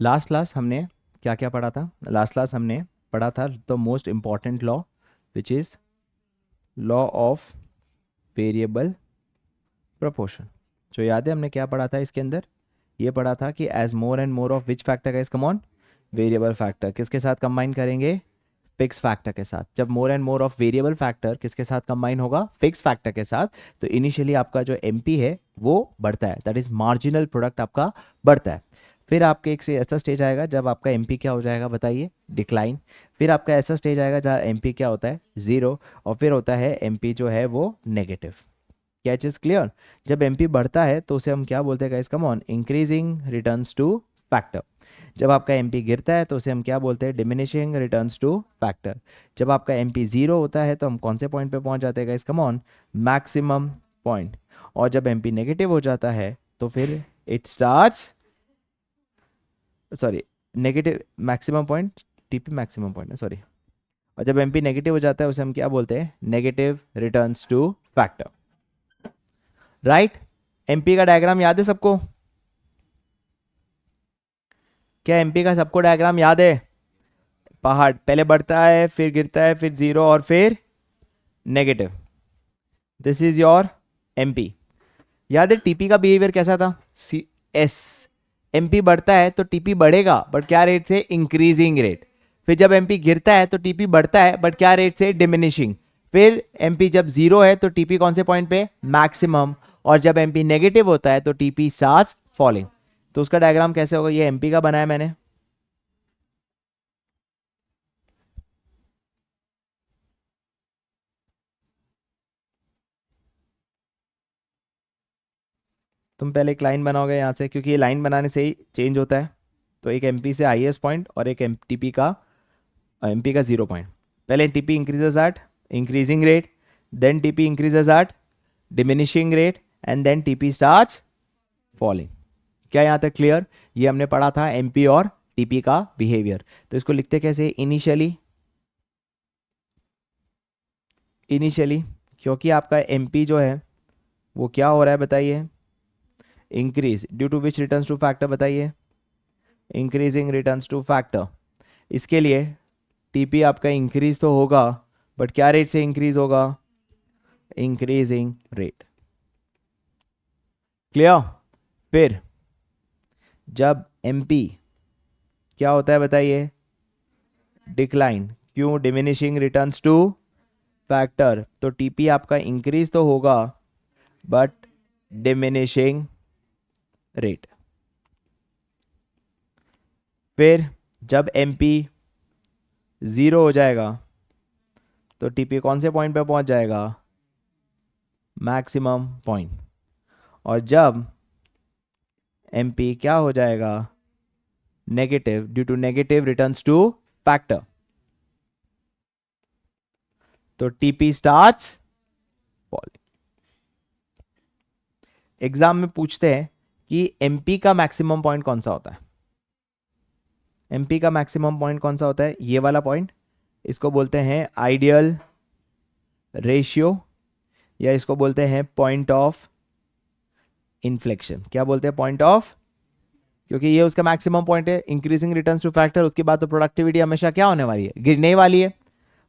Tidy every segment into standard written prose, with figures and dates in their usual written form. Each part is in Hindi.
लास्ट क्लास हमने क्या क्या पढ़ा था? लास्ट क्लास हमने पढ़ा था the most important law which is law of variable proportion. जो याद है हमने क्या पढ़ा था इसके अंदर? ये पढ़ा था कि as more and more of which factor guys, come on, variable factor किसके साथ कंबाइन करेंगे? फिक्स फैक्टर के साथ। जब more and more of variable factor किसके साथ कंबाइन होगा? फिक्स फैक्टर के साथ। तो इनिशियली आपका जो एमपी है वो बढ़ता है, दैट इज मार्जिनल प्रोडक्ट आपका बढ़ता है। फिर आपके एक से ऐसा स्टेज आएगा जब आपका एमपी क्या हो जाएगा बताइए? डिक्लाइन। फिर आपका ऐसा स्टेज आएगा जहाँ एमपी क्या होता है? जीरो। और फिर होता है एमपी जो है वो नेगेटिव। क्या चीज़ क्लियर? जब एमपी बढ़ता है तो उसे हम क्या बोलते हैं guys, come on, increasing returns to factor. जब आपका एमपी गिरता है तो उसे हम क्या बोलते हैं? Diminishing returns to factor. जब आपका एमपी जीरो होता है तो हम कौन से पॉइंट पे पहुंच जाते हैं guys, come on, maximum point. और जब एमपी नेगेटिव हो जाता है तो फिर it starts, sorry, negative maximum point, TP maximum point है, सॉरी। और जब एमपी नेगेटिव हो जाता है उसे हम क्या बोलते हैं? Negative returns to factor. Right? MP का डायग्राम याद है सबको? क्या एमपी का सबको डायग्राम याद है? पहाड़ पहले बढ़ता है, फिर गिरता है, फिर जीरो और फिर negative. This is your MP. याद है टीपी का बिहेवियर कैसा था? सी एस, एमपी बढ़ता है तो टीपी बढ़ेगा बट क्या रेट से? Increasing rate. फिर जब एमपी गिरता है तो टीपी बढ़ता है बट क्या रेट से? डिमिनिशिंग। फिर एमपी जब जीरो है तो टीपी कौन से पॉइंट पे? मैक्सिमम। और जब एमपी नेगेटिव होता है तो टीपी स्टार्ट्स फॉलिंग। तो उसका डायग्राम कैसे होगा? ये एमपी का बनाया मैंने। तुम पहले एक लाइन बनाओगे यहाँ से, क्योंकि ये लाइन बनाने से ही चेंज होता है। तो एक एमपी से आईएस पॉइंट और एक एमपी का जीरो पॉइंट। पहले TP increases at increasing rate, then TP increases at diminishing rate, and then TP starts falling. क्या यहाँ तक क्लियर? ये हमने पढ़ा था एमपी और टीपी का बिहेवियर। तो इसको लिखते कैसे? इनिशियली, इनिशियली क्योंकि आपका एमपी जो है वो क्या हो रहा है बताइए? Increase, due to which returns to factor बताइए? Increasing returns to factor. इसके लिए टीपी आपका इंक्रीज तो होगा बट क्या रेट से इंक्रीज होगा? Increasing rate. क्लियर? फिर जब एमपी क्या होता है बताइए? डिक्लाइन। क्यों? Diminishing returns to factor. तो टीपी आपका इंक्रीज तो होगा बट डिमिनिशिंग रेट। फिर जब एमपी जीरो हो जाएगा तो टीपी कौन से पॉइंट पे पहुंच जाएगा? Maximum point. और जब एमपी क्या हो जाएगा? Negative, due to negative returns to factor, तो टीपी स्टार्ट्स फॉलिंग। एग्जाम में पूछते हैं कि एमपी का मैक्सिमम पॉइंट कौन सा होता है? एमपी का मैक्सिमम पॉइंट कौन सा होता है? ये वाला पॉइंट, इसको बोलते हैं आइडियल रेशियो, या इसको बोलते हैं पॉइंट ऑफ इन्फ्लेक्शन। क्या बोलते हैं? पॉइंट ऑफ, क्योंकि ये उसका मैक्सिमम पॉइंट है। इंक्रीजिंग रिटर्न्स टू फैक्टर, उसके बाद तो प्रोडक्टिविटी हमेशा क्या होने वाली है? गिरने वाली है।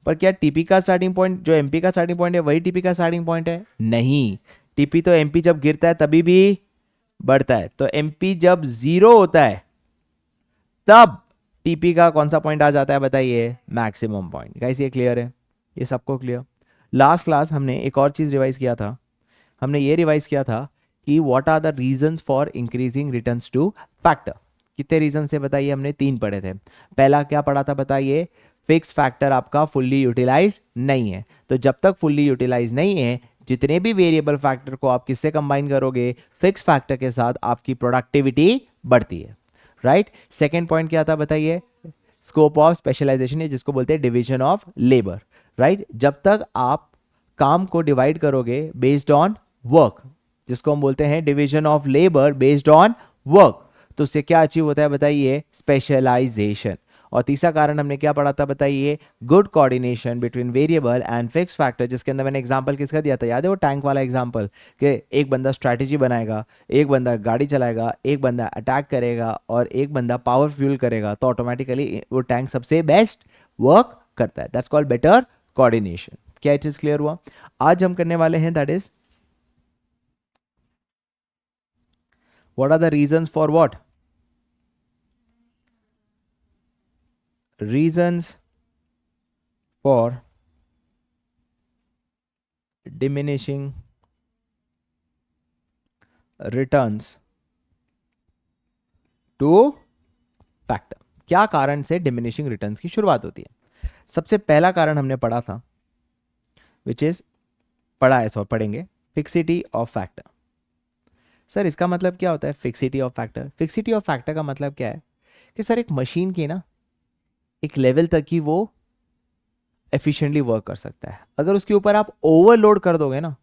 पर क्या टीपी का स्टार्टिंग पॉइंट जो एमपी का स्टार्टिंग पॉइंट है वही टीपी का स्टार्टिंग पॉइंट है? नहीं। टीपी तो एमपी जब गिरता है तभी भी बढ़ता है। तो एमपी जब जीरो होता है तब टीपी का कौन सा पॉइंट आ जाता है बताइए? Maximum point. गाइस ये क्लियर है? ये सबको क्लियर? लास्ट क्लास हमने एक और चीज रिवाइज किया था। हमने ये रिवाइज किया था कि what are the reasons for increasing returns to factor. कितने रीजन से बताइए? हमने 3 पढ़े थे। पहला क्या पढ़ा था बताइए? फिक्स फैक्टर आपका फुल्ली यूटिलाइज नहीं है। तो जब तक फुल्ली यूटिलाइज नहीं है, जितने भी वेरिएबल फैक्टर को आप किससे कंबाइन करोगे? फिक्स फैक्टर के साथ, आपकी प्रोडक्टिविटी बढ़ती है। राइट? सेकेंड पॉइंट क्या था बताइए? स्कोप ऑफ स्पेशलाइजेशन, है जिसको बोलते हैं डिवीजन ऑफ लेबर। राइट? जब तक आप काम को डिवाइड करोगे बेस्ड ऑन वर्क, जिसको हम बोलते हैं division of labour based on work, तो उससे क्या अचीव होता है बताइए? स्पेशलाइजेशन। और तीसरा कारण हमने क्या पढ़ा था बताइए, good coordination between variable and fix factor, जिसके अंदर मैंने एग्जांपल किसका दिया था, याद है वो टैंक वाला एग्जांपल, कि एक बंदा स्ट्रैटेजी बनाएगा, एक बंदा गाड़ी चलाएगा, एक बंदा अटैक करेगा और एक बंदा पावर फ्यूल करेगा, तो ऑटोमेटिकली वो टैंक सबसे बेस्ट वर्क करता है। That's called better coordination. क्या चीज क्लियर हुआ? आज हम करने वाले हैं that is what are the reasons for what, reasons for diminishing returns to factor। क्या कारण से डिमिनिशिंग रिटर्न्स की शुरुआत होती है? सबसे पहला कारण हमने पढ़ा था, विच इज पढ़ा है सो पढ़ेंगे, फिक्सिटी ऑफ फैक्टर। सर इसका मतलब क्या होता है fixity of factor? Fixity of factor का मतलब क्या है कि सर एक मशीन की ना एक लेवल तक ही वो एफिशिएंटली वर्क कर सकता है, अगर उसके ऊपर आप ओवरलोड कर दोगे ना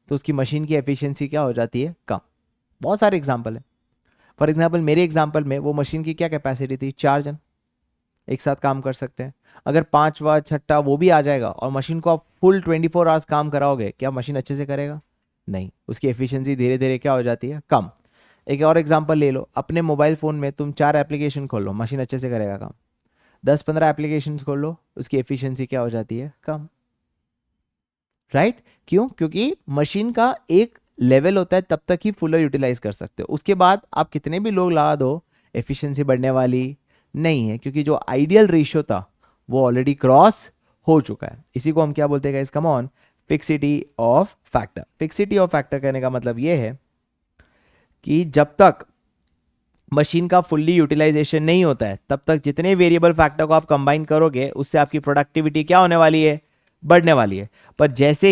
तो उसकी मशीन की एफिशिएंसी क्या हो जाती है, कम। बहुत सारे एग्जांपल है। फॉर एग्जांपल मेरे एग्जांपल में वो मशीन की क्या कैपेसिटी थी, 4 जन एक साथ काम कर सकते हैं। अगर पांचवा छठा वो भी आ जाएगा और मशीन को आप फुल 24 आवर्स काम कराओगे, क्या मशीन अच्छे से करेगा? नहीं, उसकी एफिशिएंसी धीरे धीरे क्या हो जाती है, कम। एक और एग्जांपल ले लो, अपने मोबाइल फोन में तुम 4 एप्लीकेशन खोल लो, मशीन अच्छे से करेगा काम। 10-15 एप्लीकेशन खोल लो, उसकी एफिशिएंसी क्या हो जाती है, कम। राइट? क्यों? क्योंकि मशीन का एक लेवल होता है, तब तक ही फुलर यूटिलाइज कर सकते हो, उसके बाद आप कितने भी लोग लगा दो एफिशिएंसी बढ़ने वाली नहीं है, क्योंकि जो आइडियल रेशियो था वो ऑलरेडी क्रॉस हो चुका है। इसी को हम क्या बोलते हैं guys, come on, fixity of factor. Fixity of factor कहने का मतलब ये है कि जब तक मशीन का फुल्ली यूटिलाइजेशन नहीं होता है तब तक जितने वेरिएबल फैक्टर को आप कंबाइन करोगे उससे आपकी प्रोडक्टिविटी क्या होने वाली है, बढ़ने वाली है। पर जैसे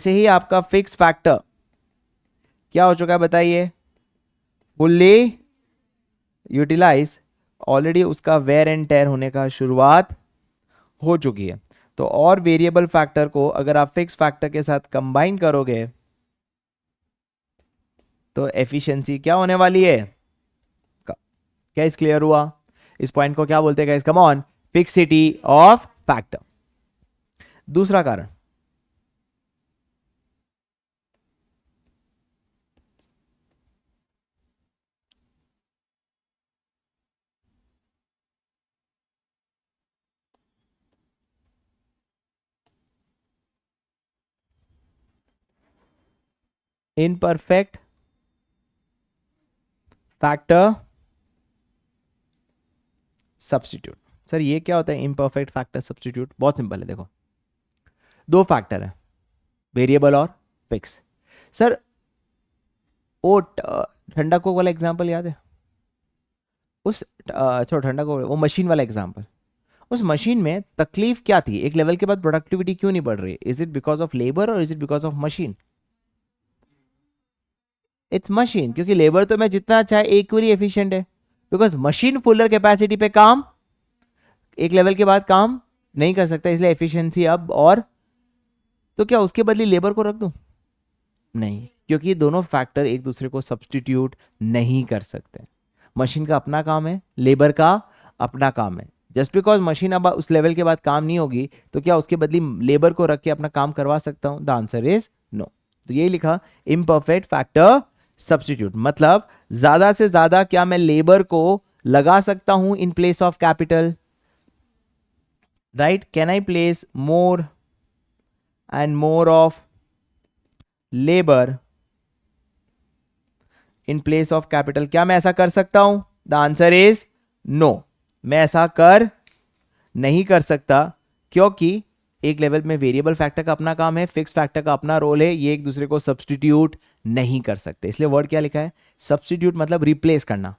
ही आपका फिक्स फैक्टर क्या हो चुका है बताइए, फुल्ली यूटिलाइज, ऑलरेडी उसका वेयर एंड टेयर होने का शुरुआत हो चुकी है। तो और वेरिएबल फैक्टर को अगर आप फिक्स फैक्टर के साथ कंबाइन करोगे तो एफिशिएंसी क्या होने वाली है, क्या इस क्लियर हुआ? इस पॉइंट को क्या बोलते हैं guys, come on, fixity of factor. दूसरा कारण, इनपरफेक्ट फैक्टर सब्स्टिट्यूट। सर ये क्या होता है इम्परफेक्ट फैक्टर सब्स्टिट्यूट? बहुत सिंपल है, देखो दो फैक्टर है, वेरिएबल और फिक्स। सर वो ठंडा कोक वाला एग्जांपल याद है, उस छोड़ो ठंडा कोक, वो मशीन वाला एग्जांपल, उस मशीन में तकलीफ क्या थी, एक लेवल के बाद प्रोडक्टिविटी क्यों नहीं बढ़ रही? Is it because of labour और is it because of machine? It's machine, क्योंकि लेबर तो मैं जितना चाहे इक्वली एफिशिएंट है, बिकॉज मशीन फुलर कैपेसिटी पे काम एक लेवल के बाद काम नहीं कर सकता, इसलिए एफिशिएंसी अब और, तो क्या उसके बदले लेबर को रख दूं? नहीं, क्योंकि दोनों फैक्टर एक दूसरे को सब्स्टिट्यूट नहीं कर सकते। मशीन का अपना काम है, लेबर का अपना काम है। जस्ट बिकॉज मशीन अब उस लेवल के बाद काम नहीं होगी तो क्या उसके बदले लेबर को रख के अपना काम करवा सकता हूं? The answer is no. तो यही लिखा इम्परफेक्ट फैक्टर सब्स्टिट्यूट, मतलब ज्यादा से ज्यादा क्या मैं लेबर को लगा सकता हूं in place of capital? Right? Can I place more and more of labour in place of capital? क्या मैं ऐसा कर सकता हूं? द आंसर इज नो, मैं ऐसा कर नहीं कर सकता, क्योंकि एक लेवल में वेरिएबल फैक्टर का अपना काम है, फिक्स फैक्टर का अपना रोल है, ये एक दूसरे को सब्स्टिट्यूट नहीं कर सकते। इसलिए वर्ड क्या लिखा है, सब्स्टिट्यूट, मतलब रिप्लेस करना।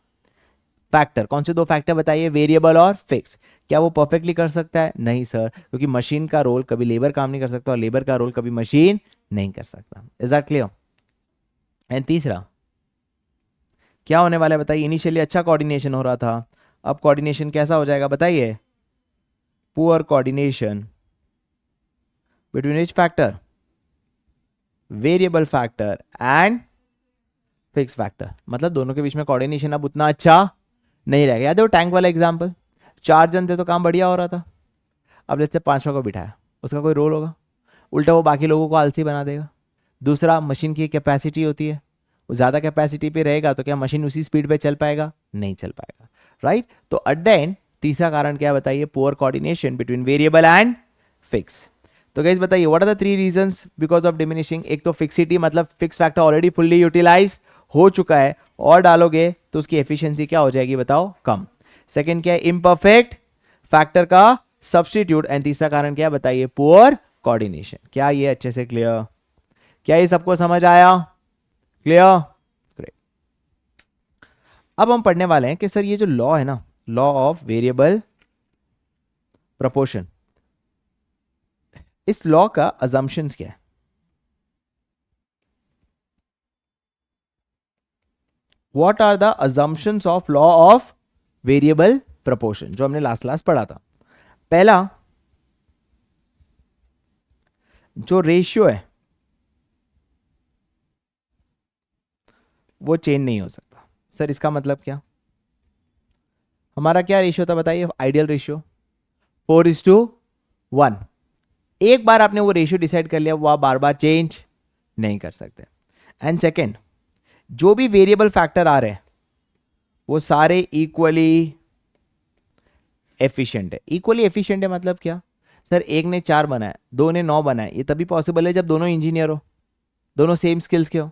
फैक्टर, कौन से दो फैक्टर बताइए, वेरिएबल और फिक्स। क्या वो परफेक्टली कर सकता है? नहीं सर, क्योंकि मशीन का रोल कभी लेबर काम नहीं कर सकता और लेबर का रोल कभी मशीन नहीं कर सकता। Is that clear? एंड तीसरा क्या होने वाला है बताइए, इनिशियली अच्छा कोऑर्डिनेशन हो रहा था, अब कोऑर्डिनेशन कैसा हो जाएगा बताइए, poor coordination between which factor, variable factor and fix factor, मतलब दोनों के बीच में कोऑर्डिनेशन अब उतना अच्छा नहीं रहेगा। याद है वो टैंक वाला एग्जाम्पल, 4 जन थे तो काम बढ़िया हो रहा था, अब जैसे 5वां को बिठाया, उसका कोई रोल होगा? उल्टा वो बाकी लोगों को आलसी बना देगा। दूसरा, मशीन की कैपेसिटी होती है, वो ज़्यादा कैपेसिटी पे रहेगा तो क्या मशीन उसी स्पीड पे चल पाएगा? नहीं चल पाएगा, राइट। तो एट द एंड तीसरा कारण क्या बताइए? Poor coordination between variable and fix. तो गाइस बताइए what are the 3 reasons because of diminishing? एक तो फिक्सिटी, मतलब fix factor already fully utilise हो चुका है, और डालोगे तो उसकी एफिशिएंसी क्या हो जाएगी बताओ? कम। सेकंड क्या है? इम्परफेक्ट फैक्टर का सब्स्टिट्यूट। एंड तीसरा कारण क्या बताइए? Poor coordination. क्या ये अच्छे से क्लियर? क्या ये सबको समझ आया? क्लियर? ग्रेट। अब हम पढ़ने वाले हैं कि सर ये जो लॉ है ना, लॉ ऑफ वेरिएबल प्रपोर्शन, इस लॉ का अजम्पशंस क्या है? What are the assumptions of law of variable proportion, जो हमने लास्ट क्लास पढ़ा था। पहला, जो रेशियो है वो चेंज नहीं हो सकता। सर इसका मतलब क्या? हमारा क्या रेशियो था बताइए? Ideal ratio 4:1। एक बार आपने वो रेशियो डिसाइड कर लिया, वो आप बार बार चेंज नहीं कर सकते। एंड सेकेंड, जो भी वेरिएबल फैक्टर आ रहे हैं वो सारे इक्वली एफिशिएंट है। इक्वली एफिशिएंट है मतलब क्या? सर एक ने 4 बनाया, 2 ने 9 बनाया, ये तभी पॉसिबल है जब दोनों इंजीनियर हो, दोनों सेम स्किल्स के हो,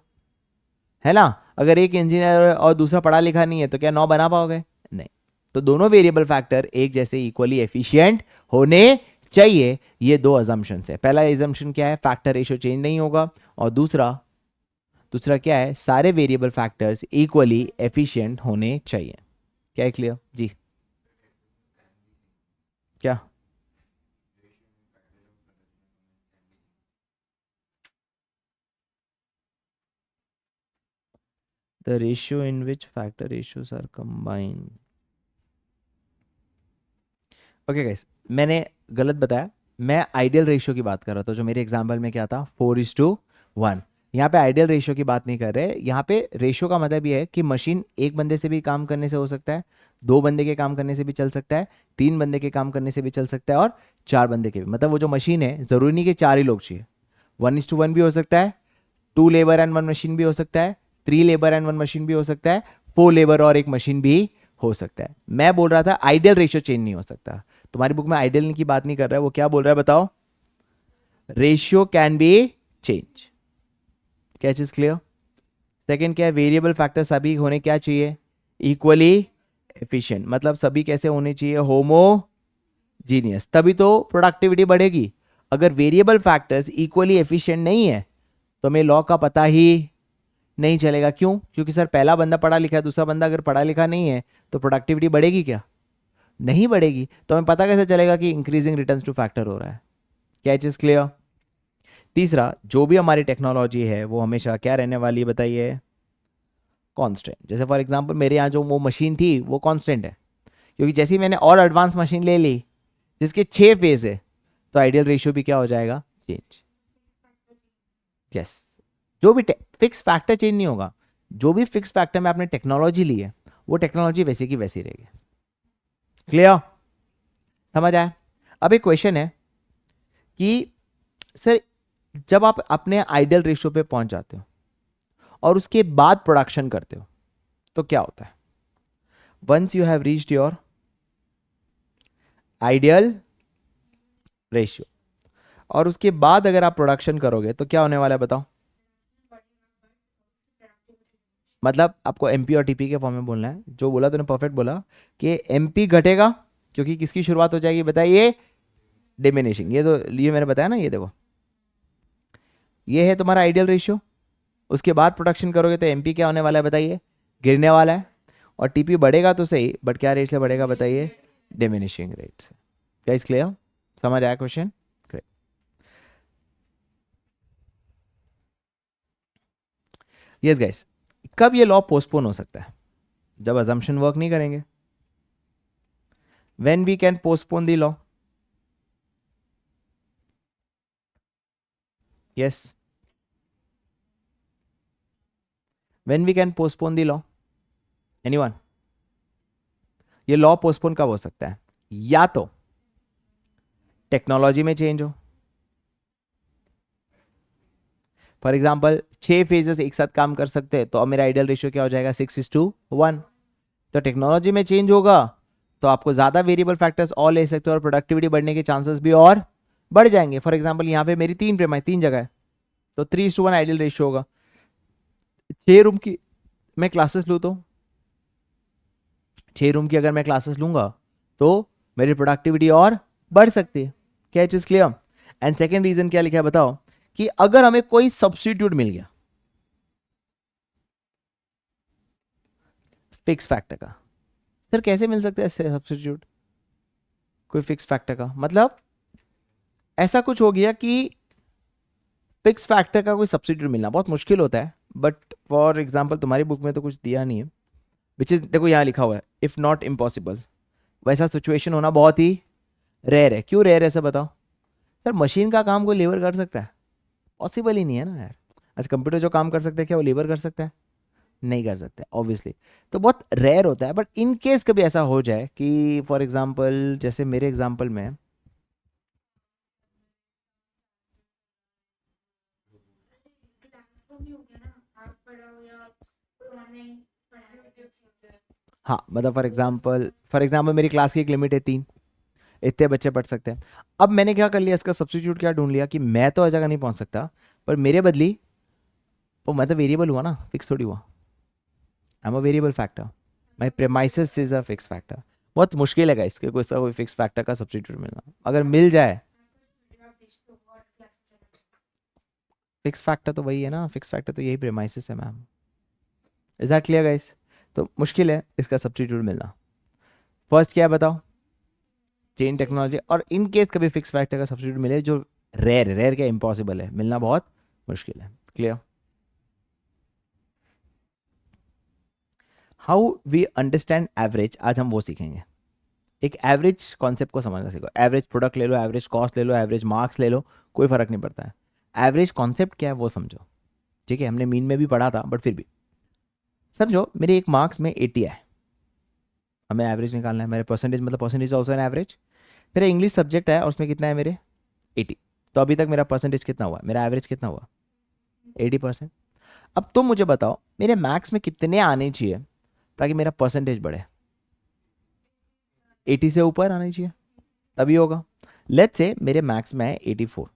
है ना। अगर एक इंजीनियर और दूसरा पढ़ा लिखा नहीं है तो क्या 9 बना पाओगे? नहीं। तो दोनों वेरिएबल फैक्टर एक जैसे इक्वली एफिशिएंट होने चाहिए। ये 2 अजम्पशंस है। पहला अजम्पशन क्या है? फैक्टर रेशियो चेंज नहीं होगा। और दूसरा दूसरा क्या है? सारे वेरिएबल फैक्टर्स इक्वली एफिशिएंट होने चाहिए। क्या है क्लियर जी? क्या? The ratio in which factor ratios are combined. Okay guys, मैंने गलत बताया। मैं आइडियल रेशियो की बात कर रहा था, जो मेरे एग्जांपल में क्या था? 4:1। यहाँ पे आइडियल रेशियो की बात नहीं कर रहे। यहाँ पे रेशियो का मतलब ये है कि मशीन एक बंदे से भी काम करने से हो सकता है, 2 बंदे के काम करने से भी चल सकता है, 3 बंदे के काम करने से भी चल सकता है, और 4 बंदे के भी। मतलब वो जो मशीन है जरूरी नहीं कि 4 ही लोग चाहिए, 1:1 भी हो सकता है, 2 लेबर एंड 1 मशीन भी हो सकता है, 3 लेबर एंड 1 मशीन भी हो सकता है, 4 लेबर और 1 मशीन भी हो सकता है। मैं बोल रहा था आइडियल रेशियो चेंज नहीं हो सकता। तुम्हारी बुक में आइडियल की बात नहीं कर रहा है, वो क्या बोल रहा है बताओ? Ratio can be change. क्या चीज क्लियर? सेकंड क्या है? वेरिएबल फैक्टर सभी होने क्या चाहिए? Equally efficient. मतलब सभी कैसे होने चाहिए? होमोजीनियस, तभी तो प्रोडक्टिविटी बढ़ेगी। अगर वेरिएबल फैक्टर्स इक्वली एफिशिएंट नहीं है तो हमें लॉ का पता ही नहीं चलेगा। क्यों? क्योंकि सर पहला बंदा पढ़ा लिखा है, दूसरा बंदा अगर पढ़ा लिखा नहीं है तो प्रोडक्टिविटी बढ़ेगी क्या? नहीं बढ़ेगी। तो हमें पता कैसे चलेगा कि इंक्रीजिंग रिटर्न्स टू फैक्टर हो रहा है? क्या चीज क्लियर? तीसरा, जो भी हमारी टेक्नोलॉजी है वो हमेशा क्या रहने वाली है बताइए? कांस्टेंट। जैसे फॉर एग्जांपल मेरे यहाँ जो वो मशीन थी वो कांस्टेंट है, क्योंकि जैसे ही मैंने और एडवांस मशीन ले ली जिसके 6 फेज है, तो आइडियल रेशियो भी क्या हो जाएगा? चेंज। यस। जो भी फिक्स फैक्टर चेंज नहीं होगा, जो भी फिक्स फैक्टर में आपने टेक्नोलॉजी ली है वो टेक्नोलॉजी वैसी की वैसी रहेगी। क्लियर? समझ आया? अब एक क्वेश्चन है कि सर जब आप अपने आइडियल रेशियो पे पहुंच जाते हो और उसके बाद प्रोडक्शन करते हो तो क्या होता है? Once you have reached your ideal ratio और उसके बाद अगर आप प्रोडक्शन करोगे तो क्या होने वाला है बताओ? मतलब आपको एमपी और टीपी के फॉर्म में बोलना है। जो बोला तूने परफेक्ट बोला कि एमपी घटेगा, क्योंकि किसकी शुरुआत हो जाएगी बताइए? डिमिनिशिंग। ये तो ये मैंने बताया ना, ये देखो ये है तुम्हारा आइडियल रेशियो। उसके बाद प्रोडक्शन करोगे तो एमपी क्या होने वाला है बताइए? गिरने वाला है। और टीपी बढ़ेगा तो सही, बट क्या रेट से बढ़ेगा बताइए? डिमिनिशिंग रेट से। क्या इस क्लियर? समझ आया क्वेश्चन? Yes guys. कब ये लॉ पोस्टपोन हो सकता है? जब अजम्पशन वर्क नहीं करेंगे। When we can postpone the law? Yes. When we can postpone the law, anyone? ये लॉ पोस्टपोन कब हो सकता है? या तो टेक्नोलॉजी में चेंज हो, फॉर एग्जाम्पल 6 फेजेस एक साथ काम कर सकते हैं, तो अब मेरा आइडियल रेशियो क्या हो जाएगा? 6:1। तो टेक्नोलॉजी में चेंज होगा तो आपको ज्यादा वेरिएबल फैक्टर्स और ले सकते हो और प्रोडक्टिविटी बढ़ने के चांसेस भी और बढ़ जाएंगे। फॉर एग्जाम्पल यहाँ पे मेरी 3 जगह है, तो 3:1 आइडियल रेशियो होगा। 6 रूम की मैं क्लासेस लूँ तो 6 रूम की अगर मैं क्लासेस लूंगा तो मेरी प्रोडक्टिविटी और बढ़ सकती है। क्या चीज क्लियर? एंड सेकेंड रीजन क्या लिखा है बताओ, कि अगर हमें कोई सब्स्टिट्यूट मिल गया फिक्स फैक्टर का। सर कैसे मिल सकता है सब्स्टिट्यूट कोई फिक्स फैक्टर का? मतलब ऐसा कुछ हो गया कि फिक्स फैक्टर का कोई सब्स्टिट्यूट मिलना बहुत मुश्किल होता है, बट फॉर एग्जांपल तुम्हारी बुक में तो कुछ दिया नहीं है, विच इज देखो यहाँ लिखा हुआ है इफ नॉट इम्पॉसिबल। वैसा सिचुएशन होना बहुत ही रेयर है। क्यों रेयर है सर बताओ? सर मशीन का काम कोई लेबर कर सकता है? पॉसिबल ही नहीं है ना यार। अच्छा कंप्यूटर जो काम कर सकते हैं क्या वो लेबर कर सकता है? नहीं कर सकते ऑब्वियसली। तो बहुत रेयर होता है, बट इन केस कभी ऐसा हो जाए कि फॉर एग्जांपल जैसे मेरे एग्जांपल में हाँ मतलब फॉर एग्जांपल मेरी क्लास की एक लिमिट है 3, इतने बच्चे पढ़ सकते हैं। अब मैंने क्या कर लिया, इसका सब्स्टिट्यूट क्या ढूंढ लिया कि मैं तो हर जगह नहीं पहुंच सकता, पर मेरे बदली वो मैं तो वेरिएबल हुआ ना, फिक्स थोड़ी हुआ। I am a variable factor, my premises is a fix factor. बहुत मुश्किल है इसके कोई फिक्स फैक्टर का सब्स्टिट्यूट मिलना। अगर मिल जाए फिक्स फैक्टर तो वही है ना, फिक्स फैक्टर तो यही प्रेमाइसिस है ma'am. Is that clear guys? तो मुश्किल है इसका सब्स्टिट्यूट मिलना। फर्स्ट क्या है बताओ? Chain technology. और इन केस कभी फिक्स फैक्टर का सब्स्टिट्यूट मिले, जो रेयर क्या इम्पॉसिबल है, मिलना बहुत मुश्किल है। Clear? How we understand average, आज हम वो सीखेंगे। एक एवरेज कॉन्सेप्ट को समझना सीखो। एवरेज प्रोडक्ट ले लो, एवरेज कॉस्ट ले लो, एवरेज मार्क्स ले लो, कोई फर्क नहीं पड़ता है। एवरेज कॉन्सेप्ट क्या है वो समझो। ठीक है, हमने मीन में भी पढ़ा था, बट फिर भी समझो। मेरे एक मार्क्स में 80 है, हमें एवरेज निकालना है। मेरे परसेंटेज मतलब परसेंटेज ऑल्सो एन एवरेज। मेरा इंग्लिश सब्जेक्ट है और उसमें कितना है मेरे 80। तो अभी तक मेरा परसेंटेज कितना हुआ, मेरा एवरेज कितना हुआ? 80%। अब तुम मुझे बताओ मेरे मैथ्स में कितने आने चाहिए ताकि मेरा परसेंटेज बढ़े? 80 से ऊपर आना चाहिए तभी होगा। लेट्स से मेरे मैथ्स में है 84,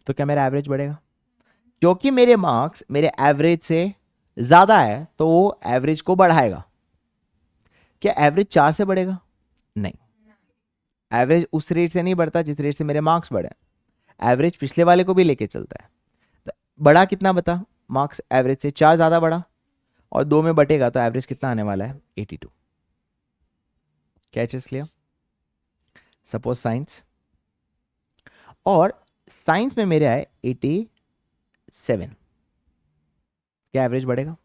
तो क्या मेरा एवरेज बढ़ेगा? क्योंकि मेरे मार्क्स मेरे एवरेज से ज्यादा है तो वो एवरेज को बढ़ाएगा। क्या एवरेज 4 से बढ़ेगा? नहीं, एवरेज उस रेट से नहीं बढ़ता जिस रेट से मेरे मार्क्स बढ़े। एवरेज पिछले वाले को भी लेके चलता है। तो बढ़ा कितना बता? मार्क्स एवरेज से 4 ज्यादा बढ़ा, और 2 में बटेगा तो एवरेज कितना आने वाला है? 82। क्या चीज क्लियर? सपोज साइंस, और साइंस में मेरे आए 87, क्या एवरेज बढ़ेगा?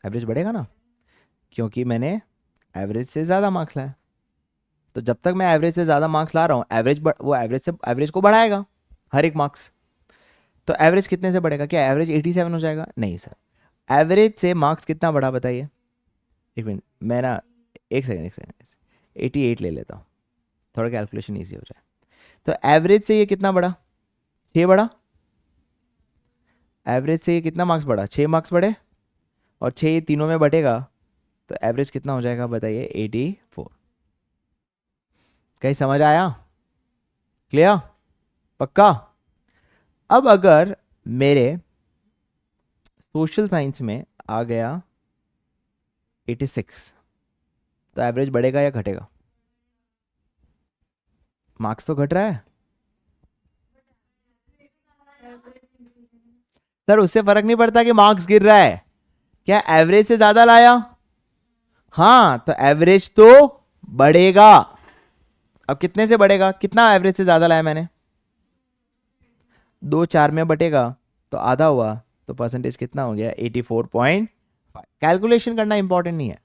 एवरेज बढ़ेगा ना, क्योंकि मैंने एवरेज से ज़्यादा मार्क्स लाया। तो जब तक मैं एवरेज से ज़्यादा मार्क्स ला रहा हूँ, वो एवरेज को बढ़ाएगा हर एक मार्क्स। तो एवरेज कितने से बढ़ेगा? क्या एवरेज 87 हो जाएगा? नहीं सर, एवरेज से मार्क्स कितना बढ़ा बताइए? एक मिनट, मैं ना एक सेकेंड 88 ले लेता हूँ, थोड़ा कैलकुलेशन ईजी हो जाए। तो एवरेज से ये कितना बढ़ा? 6 बढ़ा। एवरेज से ये कितना मार्क्स बढ़ा? 6 मार्क्स बढ़े, और 6 ये तीनों में बटेगा, तो एवरेज कितना हो जाएगा बताइए? 84। कहीं समझ आया? क्लियर? पक्का? अब अगर मेरे सोशल साइंस में आ गया 86, तो एवरेज बढ़ेगा या घटेगा? मार्क्स तो घट रहा है सर, उससे फर्क नहीं पड़ता कि मार्क्स गिर रहा है। क्या एवरेज से ज्यादा लाया? हाँ, तो एवरेज तो बढ़ेगा। अब कितने से बढ़ेगा? कितना एवरेज से ज्यादा लाया मैंने? 2 4 में बटेगा तो आधा हुआ, तो परसेंटेज कितना हो गया? 84.5। कैलकुलेशन करना इंपॉर्टेंट नहीं है।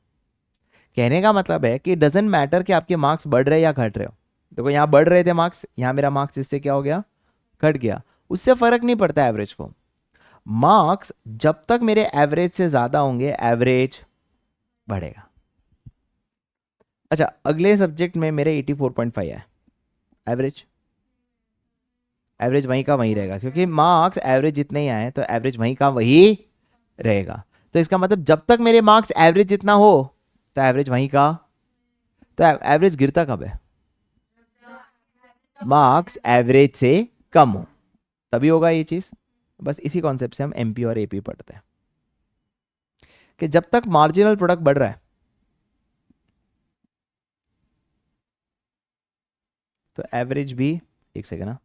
कहने का मतलब है कि डजेंट मैटर कि आपके मार्क्स बढ़ रहे या घट रहे हो। देखो यहाँ बढ़ रहे थे मार्क्स, यहाँ मेरा मार्क्स इससे क्या हो गया? घट गया। उससे फर्क नहीं पड़ता एवरेज को। मार्क्स जब तक मेरे एवरेज से ज्यादा होंगे एवरेज बढ़ेगा। अच्छा, अगले सब्जेक्ट में मेरे 84.5 है, एवरेज एवरेज वहीं का वहीं रहेगा, क्योंकि मार्क्स एवरेज जितने ही आए तो एवरेज वहीं का वही रहेगा। तो इसका मतलब जब तक मेरे मार्क्स एवरेज जितना हो तो एवरेज वहीं का, तो एवरेज गिरता कब है? मार्क्स एवरेज से कम हो तभी होगा ये चीज। बस इसी कॉन्सेप्ट से हम एमपी और एपी पढ़ते हैं कि जब तक मार्जिनल प्रोडक्ट बढ़ रहा है तो एवरेज भी, एक सेकेंड ना,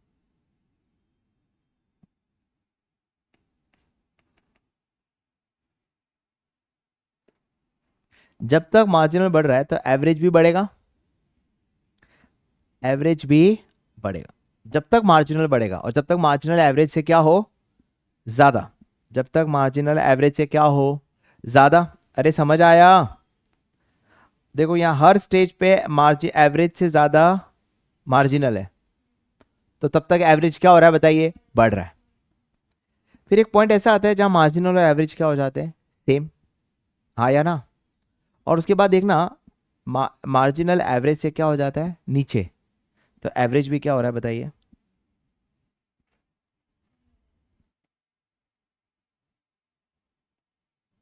जब तक मार्जिनल बढ़ रहा है तो एवरेज भी बढ़ेगा, एवरेज भी बढ़ेगा जब तक मार्जिनल बढ़ेगा, और जब तक मार्जिनल एवरेज से क्या हो, ज्यादा, जब तक मार्जिनल एवरेज से क्या हो, ज्यादा। अरे समझ आया? देखो यहां हर स्टेज पे मार्जिन एवरेज से ज्यादा मार्जिनल है, तो तब तक एवरेज क्या हो रहा है बताइए, बढ़ रहा है। फिर एक पॉइंट ऐसा आता है जहां मार्जिनल और एवरेज क्या हो जाते हैं, सेम, हाँ या ना? और उसके बाद देखना मार्जिनल एवरेज से क्या हो जाता है, नीचे, तो एवरेज भी क्या हो रहा है बताइए,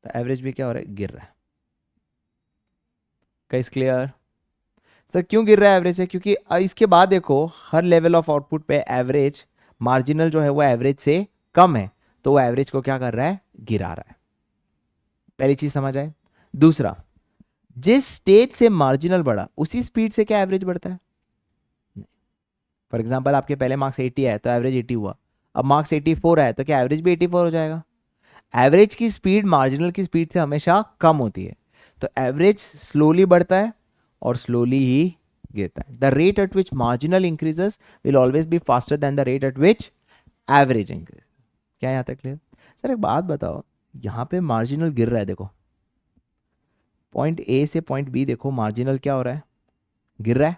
तो एवरेज भी क्या हो रहा है, गिर रहा है। कैस क्लियर? सर क्यों गिर रहा है एवरेज से? क्योंकि इसके बाद देखो हर लेवल ऑफ आउटपुट पे एवरेज, मार्जिनल जो है वो एवरेज से कम है, तो वो एवरेज को क्या कर रहा है, गिरा रहा है। पहली चीज समझ आए। दूसरा, जिस स्टेज से मार्जिनल बढ़ा उसी स्पीड से क्या एवरेज बढ़ता है? फॉर एग्जाम्पल आपके पहले मार्क्स 80 है तो एवरेज 80 हुआ, अब मार्क्स 84 है तो क्या एवरेज भी 84 हो जाएगा? एवरेज की स्पीड मार्जिनल की स्पीड से हमेशा कम होती है, तो एवरेज स्लोली बढ़ता है और स्लोली ही गिरता है। The rate at which marginal increases will always be faster than the rate at which average increase. क्या यहाँ तक क्लियर? सर एक बात बताओ, यहाँ पे मार्जिनल गिर रहा है, देखो पॉइंट ए से पॉइंट बी, देखो मार्जिनल क्या हो रहा है, गिर रहा है,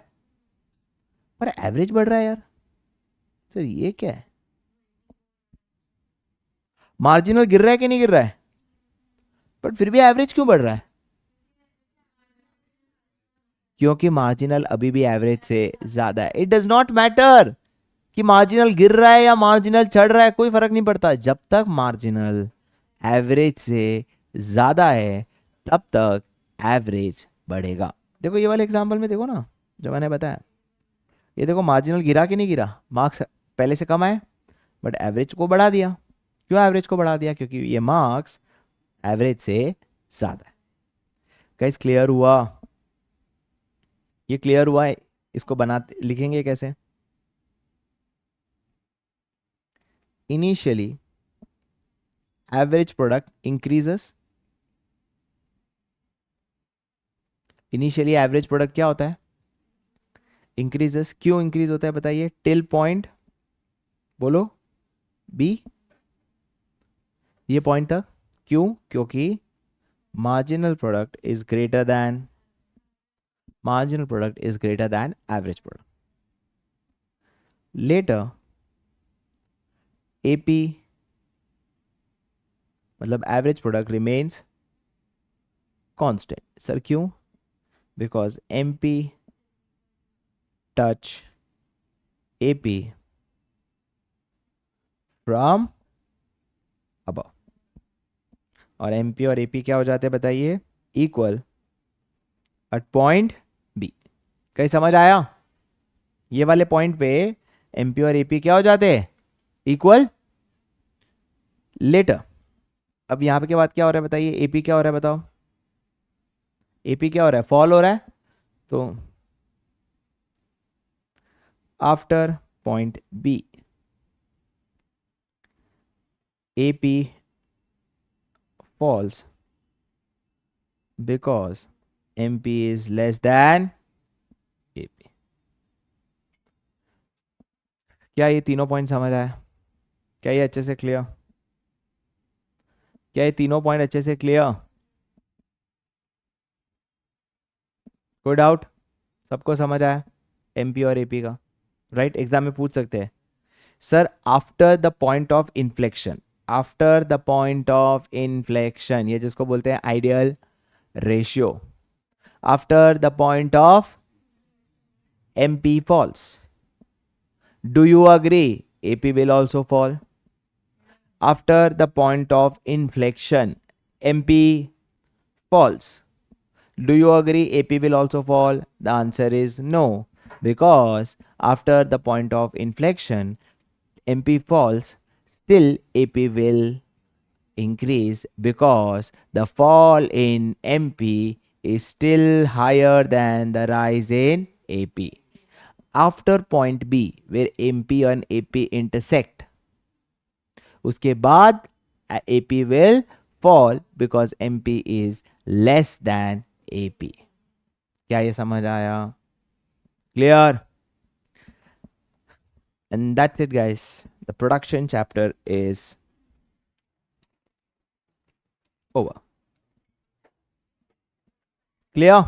पर एवरेज बढ़ रहा है यार। सर ये क्या है, मार्जिनल गिर रहा है कि नहीं गिर रहा है, बट फिर भी एवरेज क्यों बढ़ रहा है? क्योंकि मार्जिनल अभी भी एवरेज से ज्यादा है। इट डज नॉट मैटर कि मार्जिनल गिर रहा है या मार्जिनल चढ़ रहा है, कोई फर्क नहीं पड़ता। जब तक मार्जिनल एवरेज से ज्यादा है तब तक एवरेज बढ़ेगा। देखो ये वाले एग्जांपल में देखो ना, जो मैंने बताया, ये देखो मार्जिनल गिरा कि नहीं गिरा, मार्क्स पहले से कम आए बट एवरेज को बढ़ा दिया। क्यों एवरेज को बढ़ा दिया? क्योंकि ये मार्क्स एवरेज से ज्यादा है। गाइस क्लियर हुआ? ये क्लियर हुआ है? इसको बनाते लिखेंगे कैसे? Initially average product increases, initially average product क्या होता है, इंक्रीजेस। क्यों इंक्रीज होता है बताइए, टिल पॉइंट, बोलो बी, ये पॉइंट तक। क्यों? क्योंकि marginal product is greater than, marginal product is greater than average product. Later AP मतलब average product remains constant. Sir क्यों? Because MP touch AP from above, और एमपी और एपी क्या हो जाते हैं बताइए, इक्वल एट पॉइंट बी। कहीं समझ आया? ये वाले पॉइंट पे एमपी और एपी क्या हो जाते हैं, इक्वल। लेटर अब यहां पे के बाद क्या हो रहा है बताइए, एपी क्या हो रहा है बताओ, एपी क्या हो रहा है, फॉल हो रहा है। तो after point B AP falls because MP is less than AP. क्या ये तीनों पॉइंट समझ आया? क्या ये अच्छे से क्लियर? क्या ये तीनों पॉइंट अच्छे से क्लियर? कोई डाउट? सबको समझ आया एमपी और एपी का? राइट, एग्जाम में पूछ सकते हैं, sir after the point of inflection, after the point of inflection, ये जिसको बोलते हैं ideal ratio, after the point of MP falls. Do you agree AP will also fall? After the point of inflection, MP falls. Do you agree AP will also fall? The answer is no, because after the point of inflection, MP falls, still AP will increase because the fall in MP is still higher than the rise in AP. After point B where MP and AP intersect, उसके बाद AP will fall because MP is less than AP. क्या ये समझ आया? Clear? And that's it, guys. The production chapter is over. Clear?